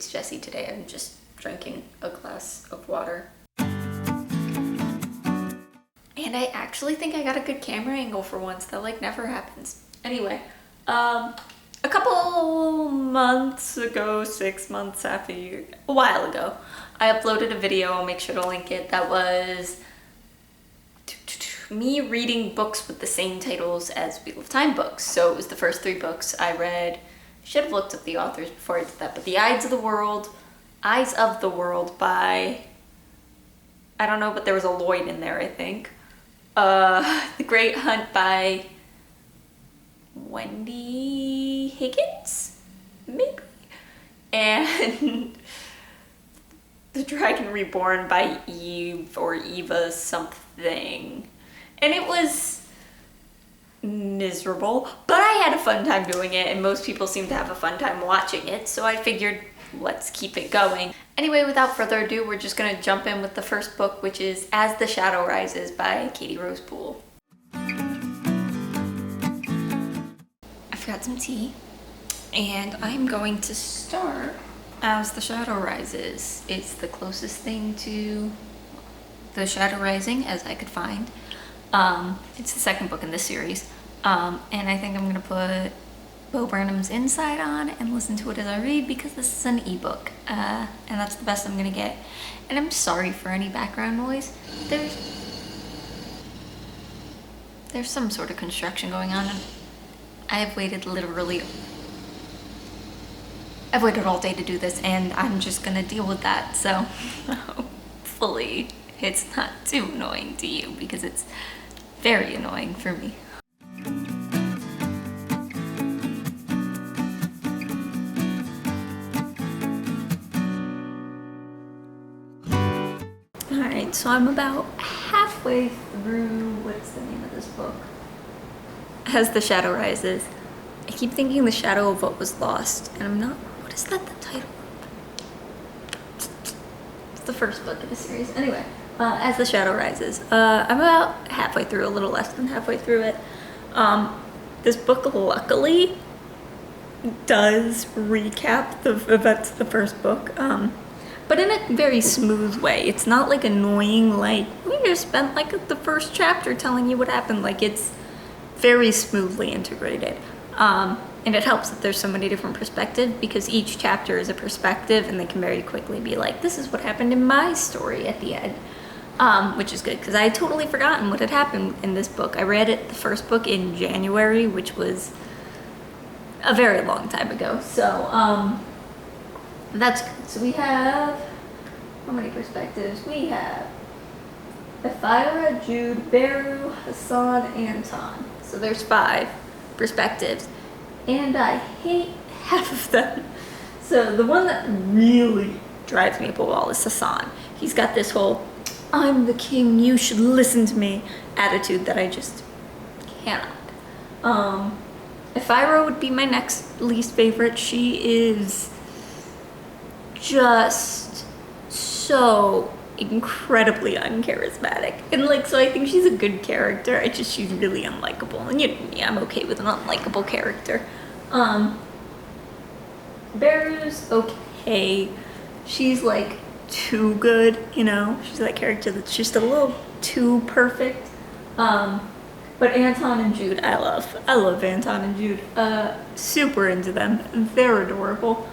It's Jessi today. I'm just drinking a glass of water. And I actually think I got a good camera angle for once. That like never happens. Anyway, a couple months ago, 6 months, half a year, a while ago, I uploaded a video. I'll make sure to link it. That was me reading books with the same titles as Wheel of Time books. So it was the first 3 books I read. I should have looked up the authors before I did that, but The Eyes of the World by, I don't know, but there was a Lloyd in there, I think. The Great Hunt by Wendy Higgins, maybe? And The Dragon Reborn by Eve or Eva something. And it was miserable, but I had a fun time doing it, and most people seem to have a fun time watching it, so I figured let's keep it going. Anyway, without further ado, we're just gonna jump in with the first book, which is As the Shadow Rises by Katie Rose Poole. I've got some tea, and I'm going to start As the Shadow Rises. It's the closest thing to The Shadow Rising as I could find. It's the second book in this series, and I think I'm gonna put Bo Burnham's Inside on and listen to it as I read, because this is an ebook, and that's the best I'm gonna get. And I'm sorry for any background noise. There's some sort of construction going on, and I've waited all day to do this, and I'm just gonna deal with that, so hopefully it's not too annoying to you, because it's very annoying for me. Alright, so I'm about halfway through, what's the name of this book? As the Shadow Rises. I keep thinking The Shadow of What Was Lost, and I'm not, what is that the title of? It's the first book of the series. Anyway, As the Shadow Rises. I'm about halfway through, a little less than halfway through it. This book luckily does recap the events of the first book, but in a very smooth way. It's not like annoying, like, we just spent like the first chapter telling you what happened. Like, it's very smoothly integrated. And it helps that there's so many different perspectives, because each chapter is a perspective, and they can very quickly be like, this is what happened in my story at the end. Which is good, because I had totally forgotten what had happened in this book. I read it, the first book, in January, which was a very long time ago. So, that's good. So we have, how many perspectives? We have Ephyra, Jude, Beru, Hassan, Anton. So there's 5 perspectives, and I hate half of them. So the one that really drives me up a wall is Hassan. He's got this whole, I'm the king, you should listen to me attitude that I just cannot. Ephyra would be my next least favorite. She is just so incredibly uncharismatic, and like, so I think she's a good character. She's really unlikable, and you know me, I'm okay with an unlikable character. Beru's okay. She's like too good, you know. She's that character that's just a little too perfect. But Anton and Jude, I love Anton and Jude. Super into them. They're adorable.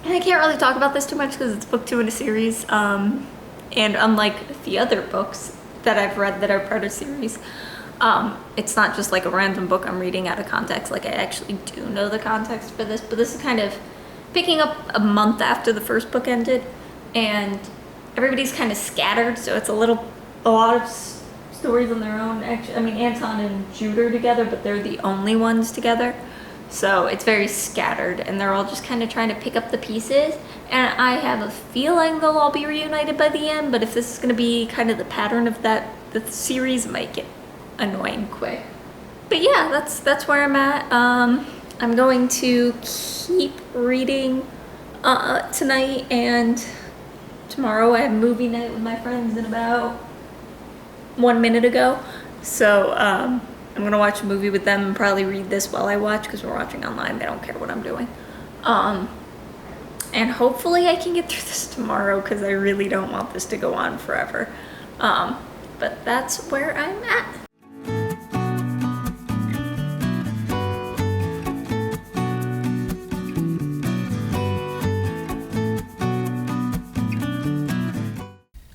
And I can't really talk about this too much because it's book 2 in a series. And unlike the other books that I've read that are part of series, it's not just like a random book I'm reading out of context. Like, I actually do know the context for this, but this is kind of picking up a month after the first book ended, and everybody's kind of scattered, so it's a lot of stories on their own. Actually, I mean, Anton and Jude are together, but they're the only ones together. So it's very scattered, and they're all just kind of trying to pick up the pieces. And I have a feeling they'll all be reunited by the end, but if this is going to be kind of the pattern of that, the series might get annoying quick. But yeah, that's where I'm at. I'm going to keep reading tonight and tomorrow. I have movie night with my friends in about 1 minute ago. So I'm gonna watch a movie with them and probably read this while I watch, because we're watching online. They don't care what I'm doing. And hopefully I can get through this tomorrow because I really don't want this to go on forever. But that's where I'm at.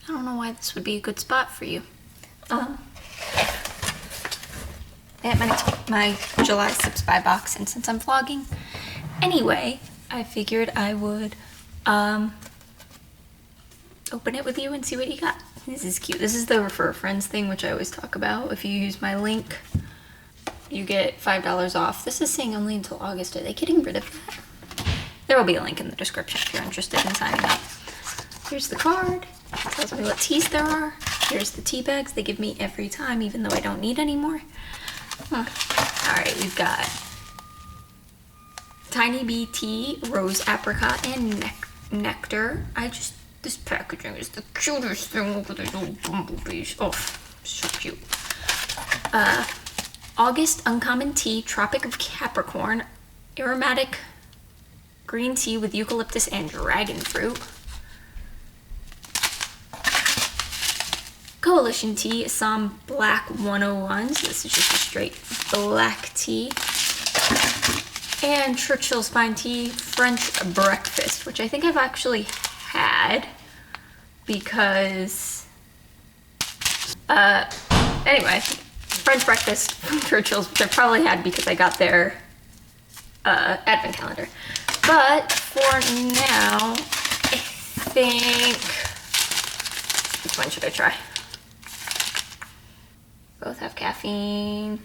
I don't know why this would be a good spot for you. I had my July SipsBy box, and since I'm vlogging anyway, I figured I would open it with you and see what you got. This is cute. This is the refer friends thing, which I always talk about. If you use my link, you get $5 off. This is saying only until August. Are they getting rid of that? There will be a link in the description if you're interested in signing up. Here's the card. It tells me what teas there are. Here's the tea bags they give me every time, even though I don't need any more. Alright, we've got Tiny Bee Tea, Rose Apricot, and Nectar. This packaging is the cutest thing. Look at these little bumblebees. Oh, so cute. August Uncommon Tea, Tropic of Capricorn, Aromatic Green Tea with Eucalyptus and Dragon Fruit. Coalition Tea, Assam Black 101, so this is just a straight black tea. And Churchill's Fine Tea, French Breakfast, which I think I've actually had because, anyway, French Breakfast from Churchill's, which I probably had because I got their advent calendar. But for now, I think, which one should I try? Both have caffeine.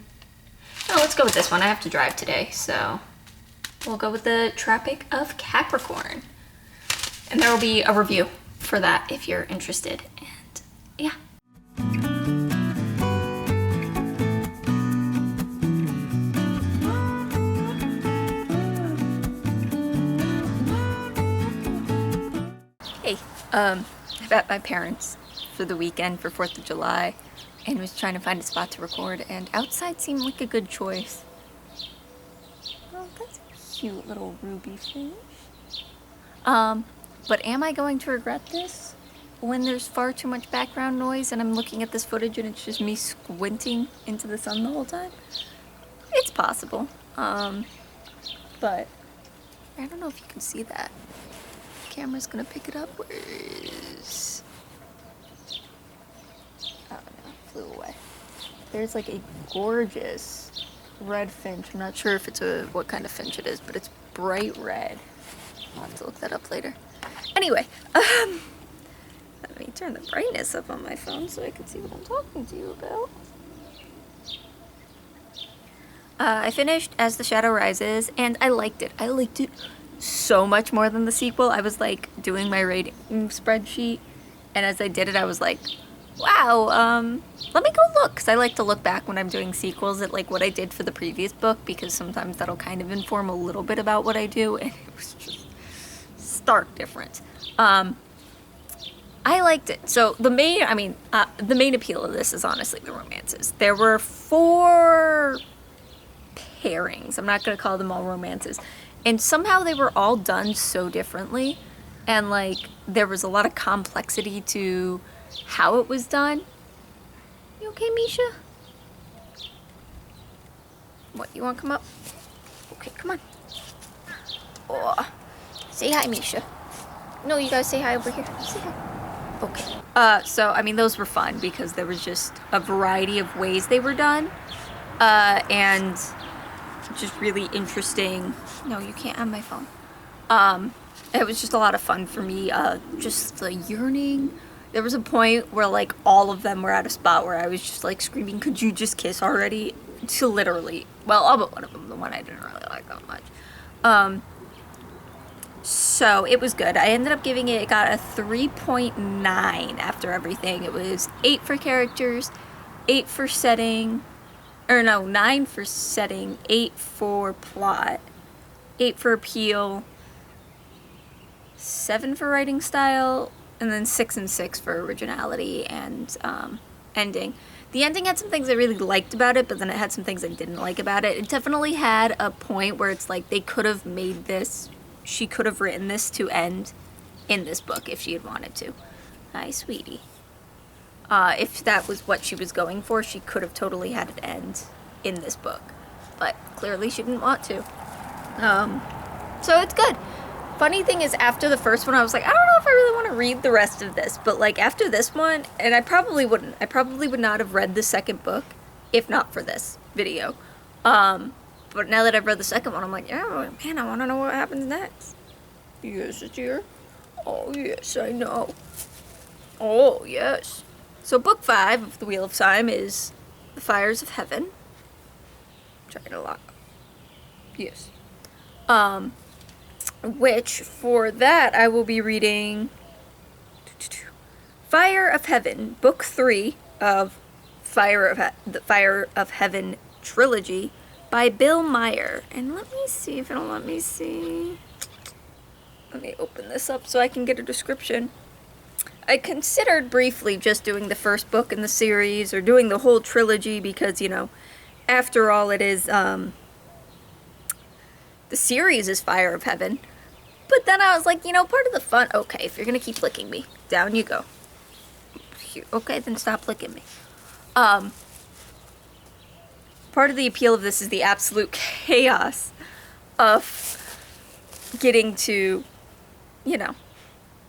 Oh, let's go with this one. I have to drive today, so we'll go with the Tropic of Capricorn. And there will be a review for that if you're interested. And yeah. Hey, I'm at my parents' for the weekend for 4th of July. And was trying to find a spot to record, and outside seemed like a good choice. Oh, that's a cute little ruby fish. But am I going to regret this when there's far too much background noise and I'm looking at this footage and it's just me squinting into the sun the whole time? It's possible. But I don't know if you can see that. The camera's gonna pick it up. Where is... Oh no, it flew away. There's like a gorgeous red finch. I'm not sure if it's what kind of finch it is, but it's bright red. I'll have to look that up later. Anyway, let me turn the brightness up on my phone so I can see what I'm talking to you about. I finished As the Shadow Rises, and I liked it. I liked it so much more than the sequel. I was like doing my rating spreadsheet, and as I did it, I was like, wow, let me go look, because I like to look back when I'm doing sequels at like what I did for the previous book, because sometimes that'll kind of inform a little bit about what I do, and it was just stark difference. I liked it. So the main appeal of this is honestly the romances. There were 4 pairings. I'm not going to call them all romances. And somehow they were all done so differently. And like, there was a lot of complexity to how it was done. You okay, Misha? What, you want to come up? Okay, come on. Oh, say hi, Misha. No, you gotta say hi over here. Say hi. Okay. So, I mean, those were fun because there was just a variety of ways they were done. And just really interesting. No, you can't have my phone. It was just a lot of fun for me. Just the yearning. There was a point where like all of them were at a spot where I was just like screaming, could you just kiss already? To literally, well, all but one of them, the one I didn't really like that much. So it was good. I ended up giving it got a 3.9 after everything. It was 8 for characters, 8 for setting, or no, 9 for setting, 8 for plot, 8 for appeal, 7 for writing style, and then 6 and 6 for originality and ending. The ending had some things I really liked about it, but then it had some things I didn't like about it. It definitely had a point where it's like they could have made this she could have written this to end in this book if she had wanted to. Hi, sweetie. If that was what she was going for, she could have totally had it end in this book. But clearly she didn't want to. So it's good. Funny thing is, after the first one, I was like, I don't know if I really want to read the rest of this. But like after this one, and I probably wouldn't. I probably would not have read the second book if not for this video. But now that I've read the second one, I'm like, oh man, I want to know what happens next. Yes, it's here. Oh yes, I know. Oh yes. So book 5 of the Wheel of Time is The Fires of Heaven. Try to lock. Yes. Which, for that, I will be reading Fire of Heaven, Book 3 of the Fire of Heaven trilogy by Bill Meyer. And let me see if it'll let me see. Let me open this up so I can get a description. I considered briefly just doing the first book in the series or doing the whole trilogy because, you know, after all, it is, the series is Fire of Heaven. But then I was like, you know, part of the fun, okay, if you're gonna keep licking me, down you go. Okay, then stop licking me. Part of the appeal of this is the absolute chaos of getting to, you know,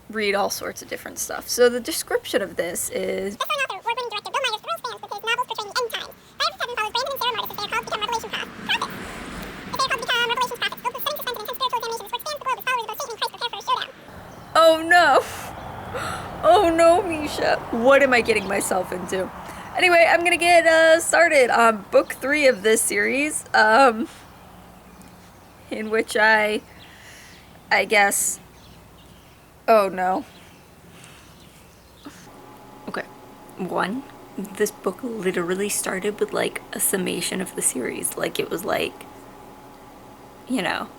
read all sorts of different stuff. So the description of this is... Best-selling author, award-winning director Bill Meyer thrills fans with his novels portraying the end times. Fire of Heaven follows Brandon and Sarah Morris as they are called to become Revelation prophets. If they are called to become Revelations prophets, filled with stunning suspense and intense spiritual examinations, which spans the globe as followers of both Satan and Christ prepare for a showdown. Oh no! Oh no, Misha. What am I getting myself into? Anyway, I'm gonna get started on book 3 of this series, in which I guess... Oh no. Okay. 1, this book literally started with like a summation of the series. Like it was like, you know,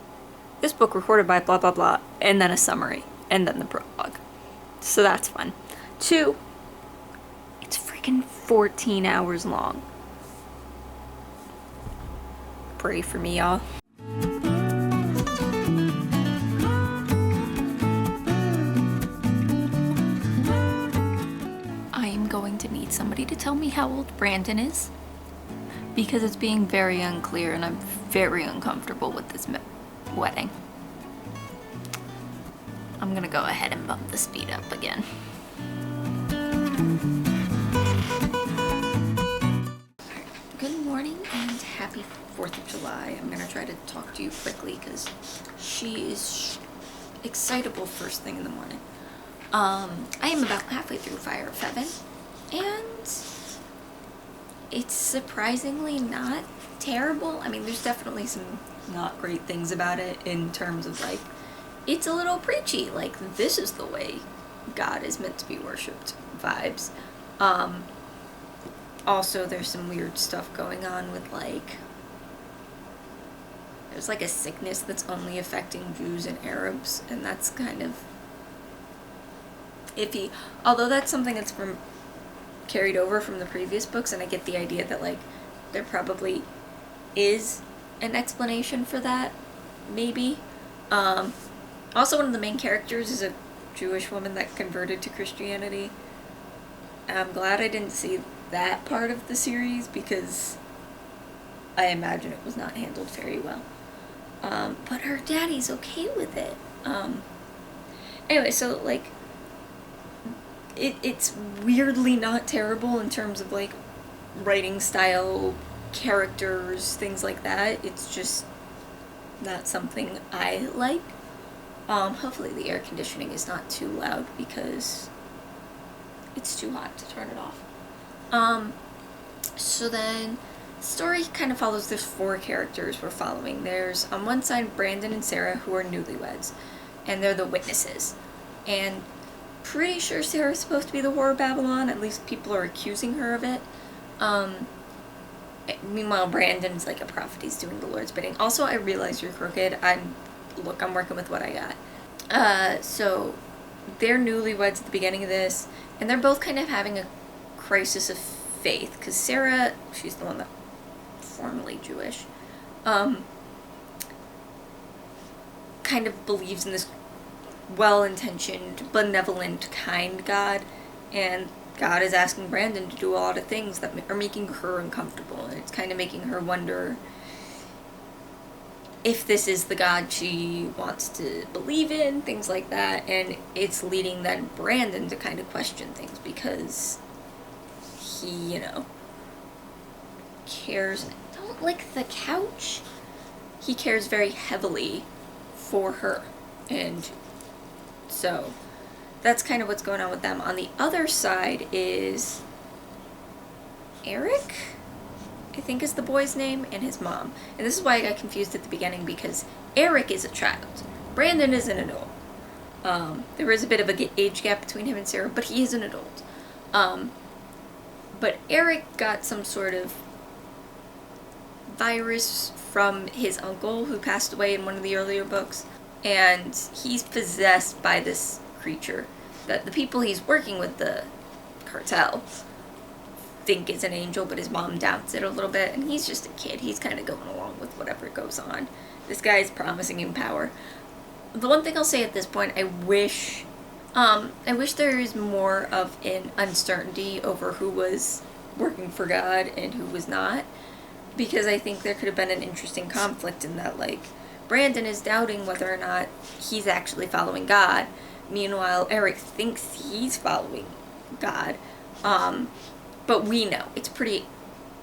this book recorded by blah blah blah, and then a summary, and then the prologue. So that's fun. 2, it's freaking 14 hours long. Pray for me, y'all. Going to need somebody to tell me how old Brandon is, because it's being very unclear and I'm very uncomfortable with this wedding. I'm gonna go ahead and bump the speed up again. Good morning and happy 4th of July. I'm gonna try to talk to you quickly because she is excitable first thing in the morning. I am about halfway through Fire of Heaven. And it's surprisingly not terrible. I mean, there's definitely some not great things about it in terms of like, it's a little preachy. Like, this is the way God is meant to be worshipped vibes. Also, there's some weird stuff going on with like, there's like a sickness that's only affecting Jews and Arabs, and that's kind of iffy. Although that's something that's carried over from the previous books, and I get the idea that like there probably is an explanation for that, maybe. Also, one of the main characters is a Jewish woman that converted to Christianity. I'm glad I didn't see that part of the series because I imagine it was not handled very well. But her daddy's okay with it. Anyway, so like it's weirdly not terrible in terms of like writing style, characters, things like that. It's just not something I like. Hopefully the air conditioning is not too loud because it's too hot to turn it off. So then story kind of follows. There's 4 characters we're following. There's on one side Brandon and Sarah, who are newlyweds, and they're the witnesses. And pretty sure Sarah's supposed to be the whore of Babylon. At least people are accusing her of it. Meanwhile, Brandon's like a prophet. He's doing the Lord's bidding. Also, I realize you're crooked. I'm working with what I got. So they're newlyweds at the beginning of this, and they're both kind of having a crisis of faith, because Sarah, she's the one that formerly Jewish, kind kind of believes in this well-intentioned, benevolent, kind God, and God is asking Brandon to do a lot of things that are making her uncomfortable, and it's kind of making her wonder if this is the God she wants to believe in, things like that, and it's leading then Brandon to kind of question things because he, you know, cares. Don't lick the couch. He cares very heavily for her, and so that's kind of what's going on with them. On the other side is Eric, I think is the boy's name, and his mom. And this is why I got confused at the beginning, because Eric is a child. Brandon is an adult. There is a bit of an age gap between him and Sarah, but he is an adult. But Eric got some sort of virus from his uncle who passed away in one of the earlier books, and he's possessed by this creature that the people he's working with, the cartel, think is an angel, but his mom doubts it a little bit, and he's just a kid. He's kind of going along with whatever goes on. This guy's promising him power. The one thing I'll say at this point, I wish there is more of an uncertainty over who was working for God and who was not, because I think there could have been an interesting conflict in that, like, Brandon is doubting whether or not he's actually following God. Meanwhile, Eric thinks he's following God. But we know. It's pretty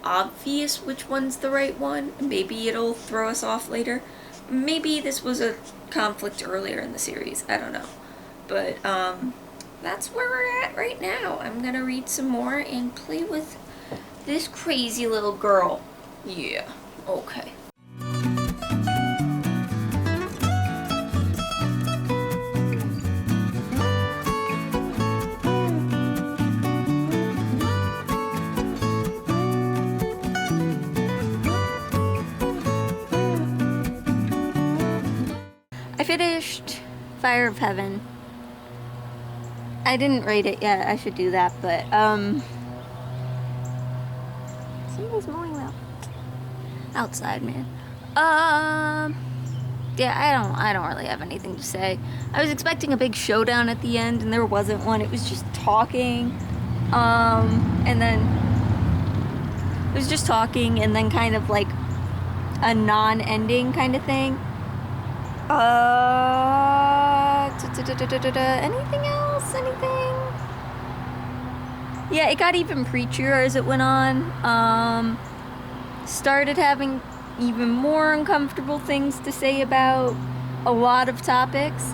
obvious which one's the right one. Maybe it'll throw us off later. Maybe this was a conflict earlier in the series. I don't know. But that's where we're at right now. I'm gonna read some more and play with this crazy little girl. Yeah, okay. I finished Fire of Heaven. I didn't rate it yet. I should do that, but somebody's mowing that outside, man. Yeah, I don't really have anything to say. I was expecting a big showdown at the end, and there wasn't one. It was just talking, and then it was just talking, and then kind of like a non-ending kind of thing. Anything else? Anything? Yeah, it got even preachier as it went on. Started having even more uncomfortable things to say about a lot of topics.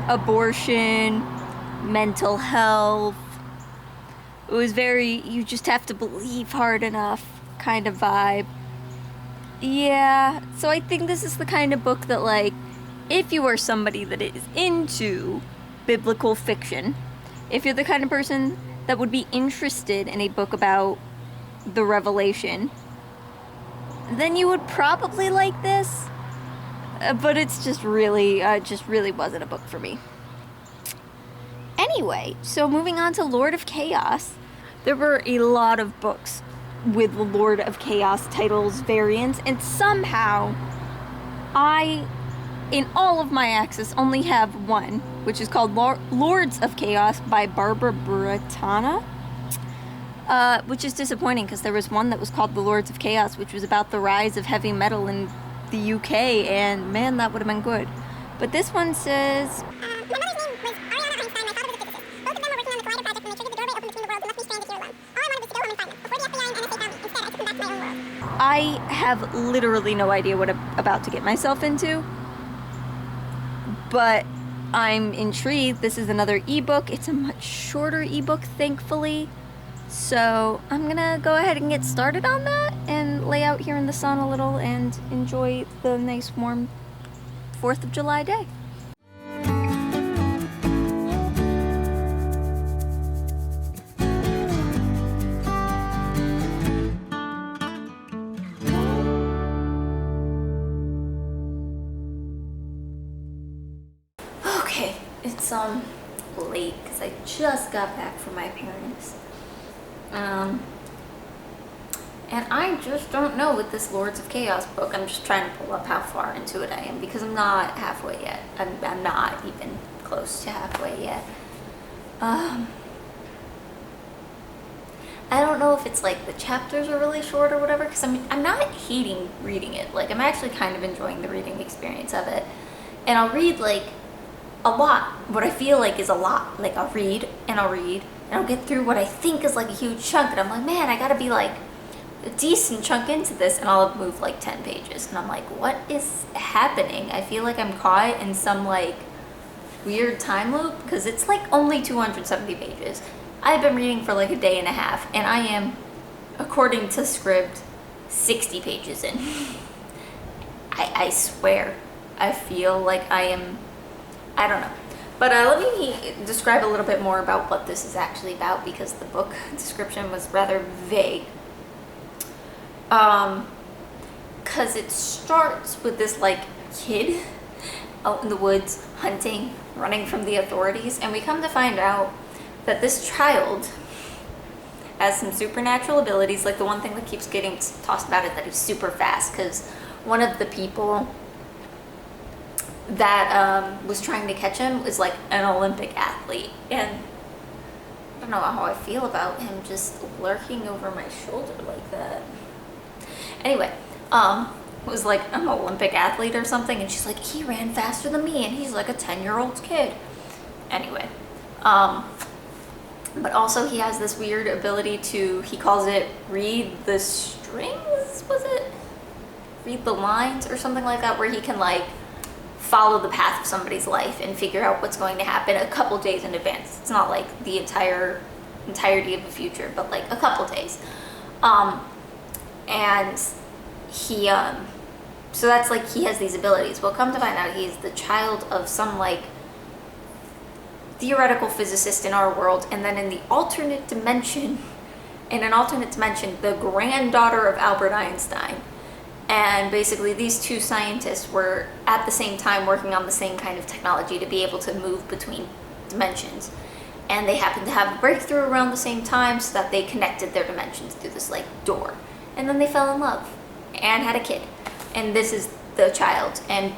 Abortion, mental health. It was very, you just have to believe hard enough kind of vibe. Yeah, so I think this is the kind of book that, like, if you are somebody that is into biblical fiction, if you're the kind of person that would be interested in a book about the Revelation, then you would probably like this. But it's just really wasn't a book for me. Anyway, so moving on to Lord of Chaos. There were a lot of books with the Lord of Chaos titles variants, and somehow I, in all of my access, only have one, which is called Lords of Chaos by Barbara Bratana, which is disappointing because there was one that was called The Lords of Chaos, which was about the rise of heavy metal in the UK, and man, that would have been good. But this one says, My mother's name was Ariana Einstein. My father was a physicist. Both of them were working on the Collider project when they triggered the doorway open between the worlds and left me stranded here alone. All I wanted was to go home and find them before the FBI and NSA found me. Instead, I took them back to my own world. I have literally no idea what I'm about to get myself into, but I'm intrigued. This is another ebook. It's a much shorter ebook, thankfully. So I'm gonna go ahead and get started on that and lay out here in the sun a little and enjoy the nice warm 4th of July day. Okay, it's late because I just got back from my parents. And I just don't know with this Lords of Chaos book. I'm just trying to pull up how far into it I am because I'm not halfway yet. I'm not even close to halfway yet. I don't know if it's like the chapters are really short or whatever, because I'm not hating reading it. Like, I'm actually kind of enjoying the reading experience of it. And I'll read like a lot, what I feel like is a lot. Like, I'll read and I'll read and I'll get through what I think is like a huge chunk, and I'm like, man, I gotta be like a decent chunk into this, and I'll have moved like 10 pages and I'm like, what is happening? I feel like I'm caught in some like weird time loop, because it's like only 270 pages. I've been reading for like a day and a half, and I am, according to script, 60 pages in. I swear, I feel like I am, I don't know. But let me describe a little bit more about what this is actually about, because the book description was rather vague. Because it starts with this like kid out in the woods hunting, running from the authorities, and we come to find out that this child has some supernatural abilities. Like, the one thing that keeps getting tossed about it, that he's super fast, because one of the people that was trying to catch him was like an Olympic athlete, and I don't know how I feel about him just lurking over my shoulder like that. Anyway, was like an Olympic athlete or something, and she's like, he ran faster than me and he's like a 10-year-old kid. Anyway, but also he has this weird ability to, he calls it read the strings, was it? Read the lines or something like that, where he can like follow the path of somebody's life and figure out what's going to happen a couple days in advance. It's not like the entirety of the future, but like a couple days. And he, so that's like, he has these abilities. Well, come to find out, he's the child of some like theoretical physicist in our world, and then in an alternate dimension, the granddaughter of Albert Einstein. And basically these two scientists were at the same time working on the same kind of technology to be able to move between dimensions. And they happened to have a breakthrough around the same time, so that they connected their dimensions through this like door. And then they fell in love and had a kid. And this is the child. And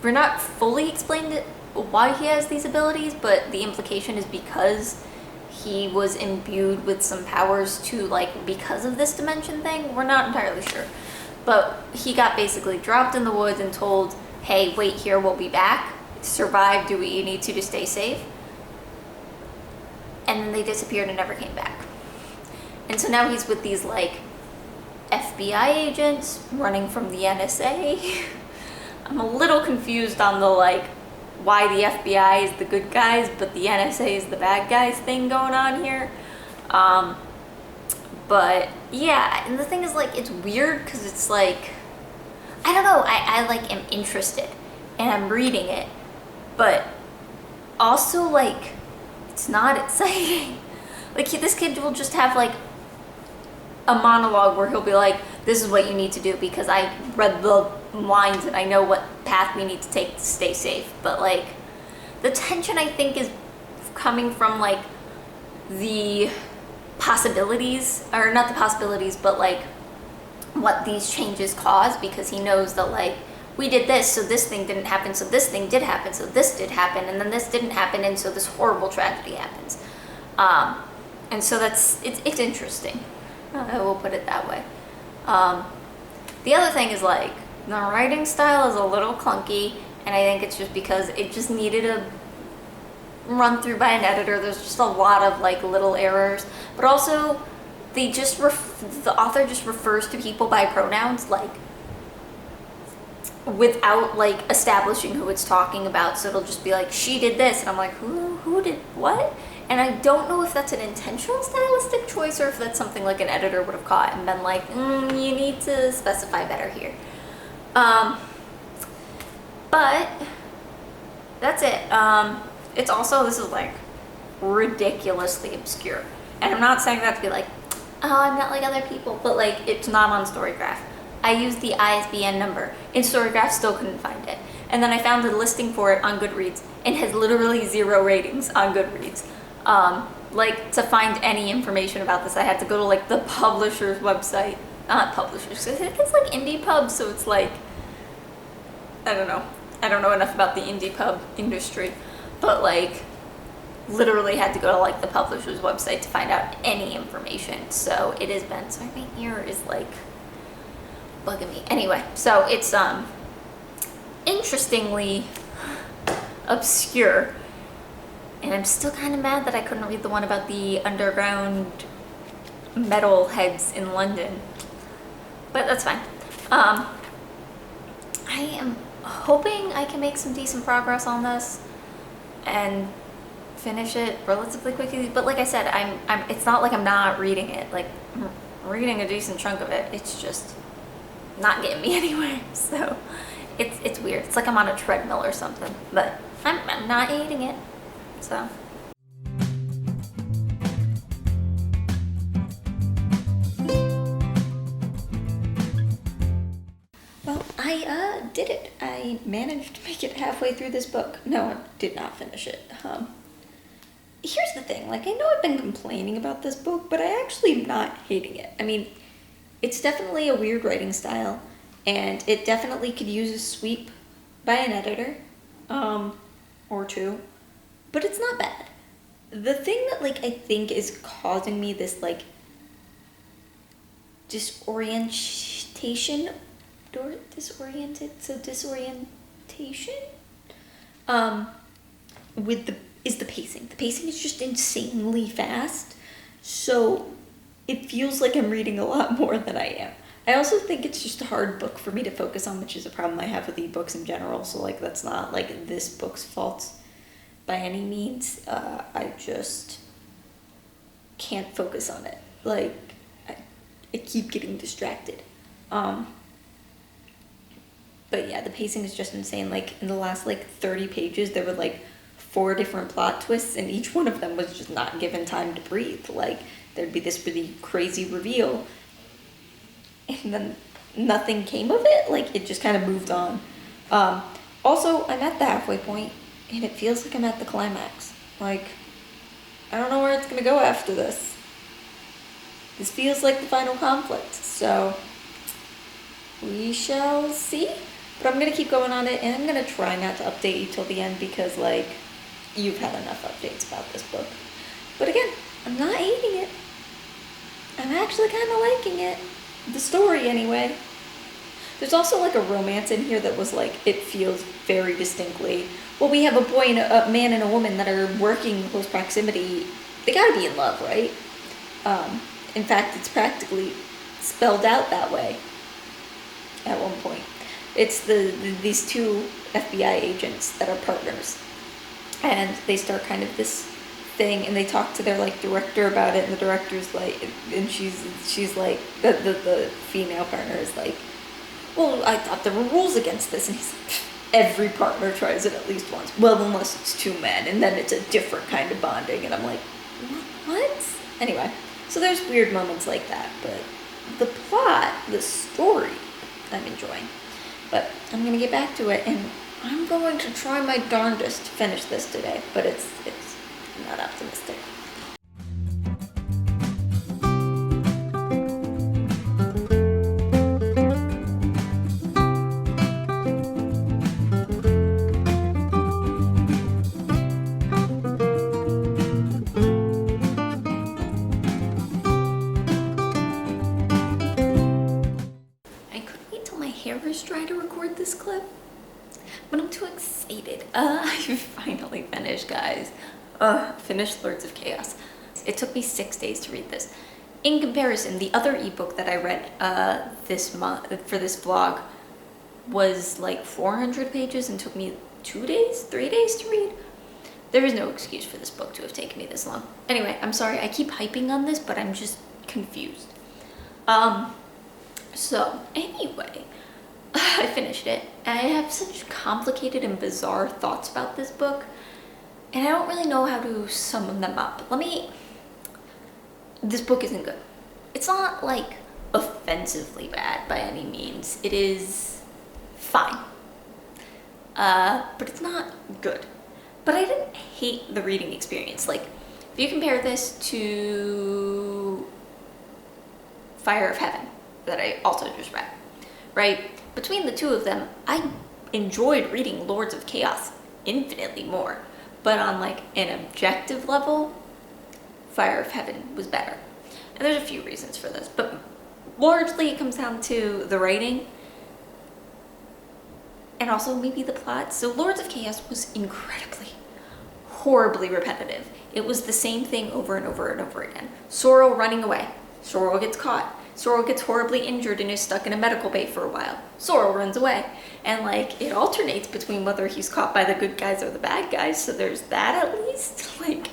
we're not fully explained why he has these abilities, but the implication is because he was imbued with some powers to like, because of this dimension thing. We're not entirely sure. But he got basically dropped in the woods and told, hey, wait here, we'll be back. Survive, do what you need to stay safe. And then they disappeared and never came back. And so now he's with these like FBI agents running from the NSA. I'm a little confused on the like, why the FBI is the good guys, but the NSA is the bad guys thing going on here. But yeah, and the thing is like, it's weird because it's like, I don't know, I like am interested and I'm reading it, but also like, it's not exciting. Like, this kid will just have like a monologue where he'll be like, this is what you need to do because I read the lines and I know what path we need to take to stay safe. But like, the tension I think is coming from like the possibilities, or not the possibilities, but like what these changes cause, because he knows that like, we did this, so this thing didn't happen, so this thing did happen, so this did happen, and then this didn't happen, and so this horrible tragedy happens. And so it's interesting. I will put it that way. The other thing is like, the writing style is a little clunky, and I think it's just because it just needed a run through by an editor. There's just a lot of like little errors, but also they just the author just refers to people by pronouns, like without like establishing who it's talking about. So it'll just be like, she did this, and I'm like, who did what? And I don't know if that's an intentional stylistic choice or if that's something like an editor would have caught and been like, you need to specify better here. But that's it. It's also, this is like ridiculously obscure. And I'm not saying that to be like, oh, I'm not like other people, but like, it's not on Storygraph. I used the ISBN number. In Storygraph, still couldn't find it. And then I found a listing for it on Goodreads and has literally 0 ratings on Goodreads. Like, to find any information about this, I had to go to like the publisher's website not publishers. I think it's like indie pubs, so it's like, I don't know. I don't know enough about the indie pub industry, but like literally had to go to like the publisher's website to find out any information. So it has been, sorry, my ear is like bugging me. Anyway, so it's interestingly obscure, and I'm still kind of mad that I couldn't read the one about the underground metal heads in London, but that's fine. I am hoping I can make some decent progress on this and finish it relatively quickly, but like I said, I'm it's not like I'm not reading it. Like, I'm reading a decent chunk of it. It's just not getting me anywhere. So it's weird. It's like I'm on a treadmill or something, but I'm not hating it. So well, I did it. I managed to make it halfway through this book. No, I did not finish it. Here's the thing, like, I know I've been complaining about this book, but I actually am not hating it. I mean, it's definitely a weird writing style, and it definitely could use a sweep by an editor, or two, but it's not bad. The thing that, like, I think is causing me this, like, disorientation, is the pacing. The pacing is just insanely fast, so it feels like I'm reading a lot more than I am. I also think it's just a hard book for me to focus on, which is a problem I have with ebooks in general, so like that's not like this book's fault by any means. I just can't focus on it. Like, I keep getting distracted. But yeah, the pacing is just insane. Like, in the last like 30 pages, there were like 4 different plot twists, and each one of them was just not given time to breathe. Like, there'd be this really crazy reveal, and then nothing came of it. Like, it just kind of moved on. Also, I'm at the halfway point, and it feels like I'm at the climax. Like, I don't know where it's gonna go after this. This feels like the final conflict, so we shall see. But I'm gonna keep going on it, and I'm gonna try not to update you till the end, because like, you've had enough updates about this book. But again, I'm not hating it. I'm actually kind of liking it. The story, anyway. There's also like a romance in here that was like, it feels very distinctly, well, we have a boy and a man and a woman that are working in close proximity. They gotta be in love, right? In fact, it's practically spelled out that way at one point. It's these 2 FBI agents that are partners, and they start kind of this thing, and they talk to their like director about it, and the director's like, and she's like, the female partner is like, well, I thought there were rules against this, and he's like, every partner tries it at least once. Well, unless it's 2 men, and then it's a different kind of bonding, and I'm like, what? Anyway, so there's weird moments like that, but the plot, the story, I'm enjoying. But I'm gonna get back to it, and I'm going to try my darndest to finish this today, but it's I'm not optimistic. I couldn't wait till my hair was dry to record this clip, but I'm too excited. I finally finished, guys. Finished Lords of Chaos. It took me 6 days to read this. In comparison, the other ebook that I read this month for this vlog was like 400 pages and took me 3 days to read. There is no excuse for this book to have taken me this long. Anyway, I'm sorry, I keep hyping on this, but I'm just confused. So anyway, I finished it. I have such complicated and bizarre thoughts about this book, and I don't really know how to sum them up. This book isn't good. It's not like offensively bad by any means. It is fine. But it's not good. But I didn't hate the reading experience. Like, if you compare this to Fire of Heaven, that I also just read, right? Between the two of them, I enjoyed reading Lords of Chaos infinitely more. But on like an objective level, Fire of Heaven was better. And there's a few reasons for this, but largely it comes down to the writing and also maybe the plot. So Lords of Chaos was incredibly, horribly repetitive. It was the same thing over and over and over again. Sorrel running away. Sorrel gets caught. Sorrel gets horribly injured and is stuck in a medical bay for a while. Sorrel runs away. And like, it alternates between whether he's caught by the good guys or the bad guys, so there's that at least. Like,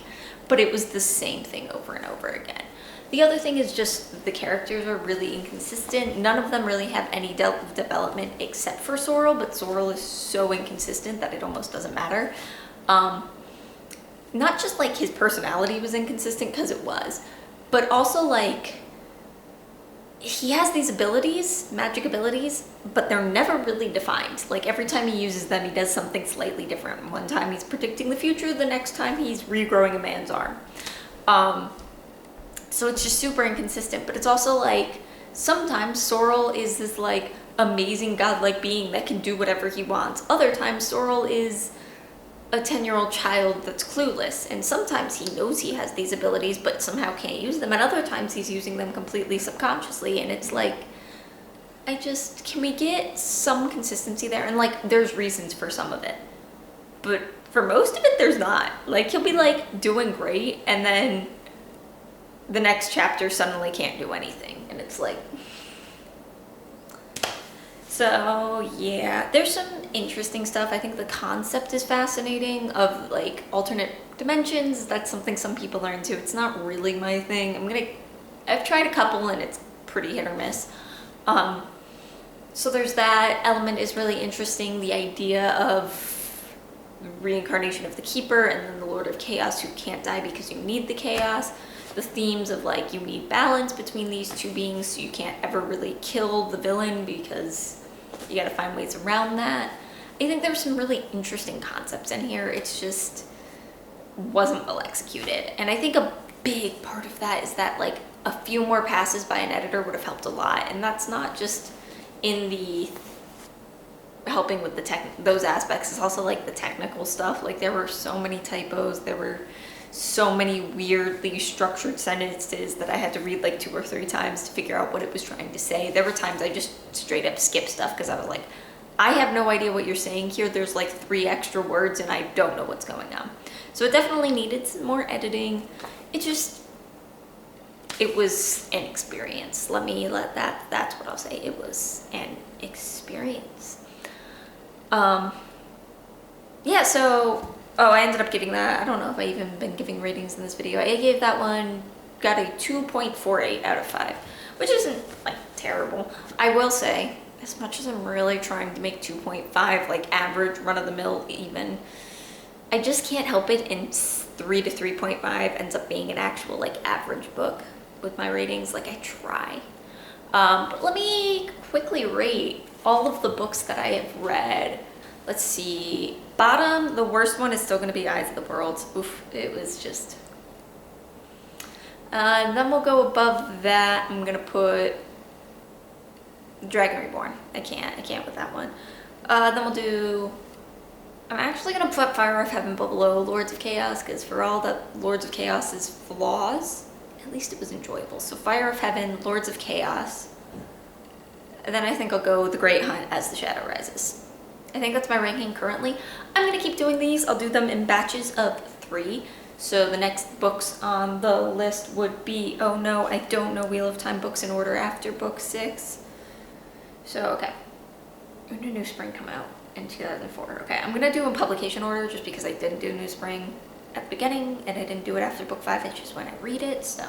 but it was the same thing over and over again. The other thing is just the characters are really inconsistent. None of them really have any development except for Sorrel, but Sorrel is so inconsistent that it almost doesn't matter. Not just like his personality was inconsistent, because it was, but also like he has these abilities, magic abilities, but they're never really defined. Like every time he uses them, he does something slightly different. One time he's predicting the future, the next time he's regrowing a man's arm. So it's just super inconsistent, but it's also like sometimes Sorrel is this like amazing godlike being that can do whatever he wants. Other times Sorrel is a 10-year-old child that's clueless, and sometimes he knows he has these abilities but somehow can't use them, and other times he's using them completely subconsciously, and it's like, can we get some consistency there? And like, there's reasons for some of it, but for most of it, there's not. Like, he'll be like doing great, and then the next chapter suddenly can't do anything, and it's like, so yeah, there's some interesting stuff. I think the concept is fascinating of like alternate dimensions. That's something some people are into. It's not really my thing. I've tried a couple and it's pretty hit or miss. So there's that element is really interesting. The idea of reincarnation of the Keeper and then the Lord of Chaos who can't die because you need the chaos. The themes of like you need balance between these two beings, so you can't ever really kill the villain because you got to find ways around that. I think there's some really interesting concepts in here. It's just wasn't well executed. And I think a big part of that is that like a few more passes by an editor would have helped a lot. And that's not just in the helping with those aspects. It's also like the technical stuff. Like there were so many typos. There were so many weirdly structured sentences that I had to read like 2 or 3 times to figure out what it was trying to say. There were times I just straight up skipped stuff because I was like, I have no idea what you're saying here. There's like 3 extra words and I don't know what's going on. So it definitely needed some more editing. It was an experience. That's what I'll say. It was an experience. Yeah, so I ended up giving that, I don't know if I even been giving ratings in this video. I gave that one, got a 2.48 out of 5, which isn't like terrible. I will say, as much as I'm really trying to make 2.5 like average, run-of-the-mill even, I just can't help it, and 3 to 3.5 ends up being an actual like average book with my ratings. Like I try. But let me quickly rate all of the books that I have read. Let's see. Bottom, the worst one is still going to be Eyes of the World. Oof, it was just... and then we'll go above that. I'm going to put Dragon Reborn. I can't with that one. Then we'll do... I'm actually going to put Fire of Heaven below Lords of Chaos, because for all that Lords of Chaos's flaws, at least it was enjoyable. So Fire of Heaven, Lords of Chaos. And then I think I'll go The Great Hunt As the Shadow Rises. I think that's my ranking currently. I'm going to keep doing these. I'll do them in batches of 3. So the next books on the list would be, oh no, I don't know Wheel of Time books in order after book 6. So, okay. When did New Spring come out? In 2004. Okay, I'm going to do in publication order just because I didn't do New Spring at the beginning and I didn't do it after book 5. It's just when I read it, so.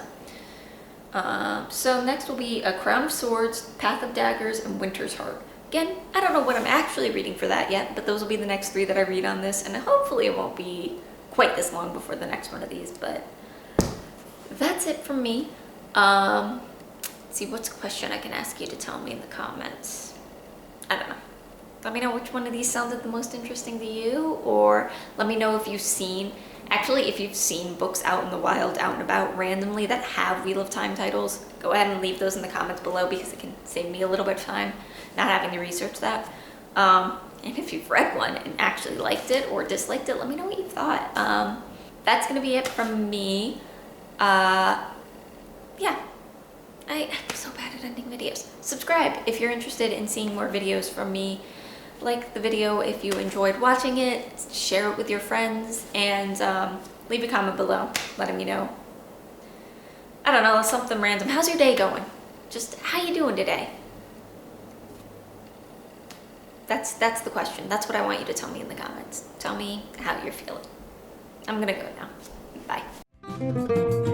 So next will be A Crown of Swords, Path of Daggers, and Winter's Heart. Again, I don't know what I'm actually reading for that yet, but those will be the next 3 that I read on this, and hopefully it won't be quite this long before the next one of these, but that's it from me. Let's see, what's a question I can ask you to tell me in the comments? I don't know. Let me know which one of these sounded the most interesting to you, or let me know if you've seen Actually, if you've seen books out in the wild, out and about randomly that have Wheel of Time titles, go ahead and leave those in the comments below because it can save me a little bit of time not having to research that. And if you've read one and actually liked it or disliked it, let me know what you thought. That's gonna be it from me. Yeah, I'm so bad at ending videos. Subscribe if you're interested in seeing more videos from me. Like the video if you enjoyed watching it, share it with your friends, and leave a comment below letting me know. I don't know, something random. How's your day going? Just how you doing today? That's the question. That's what I want you to tell me in the comments. Tell me how you're feeling. I'm gonna go now. Bye.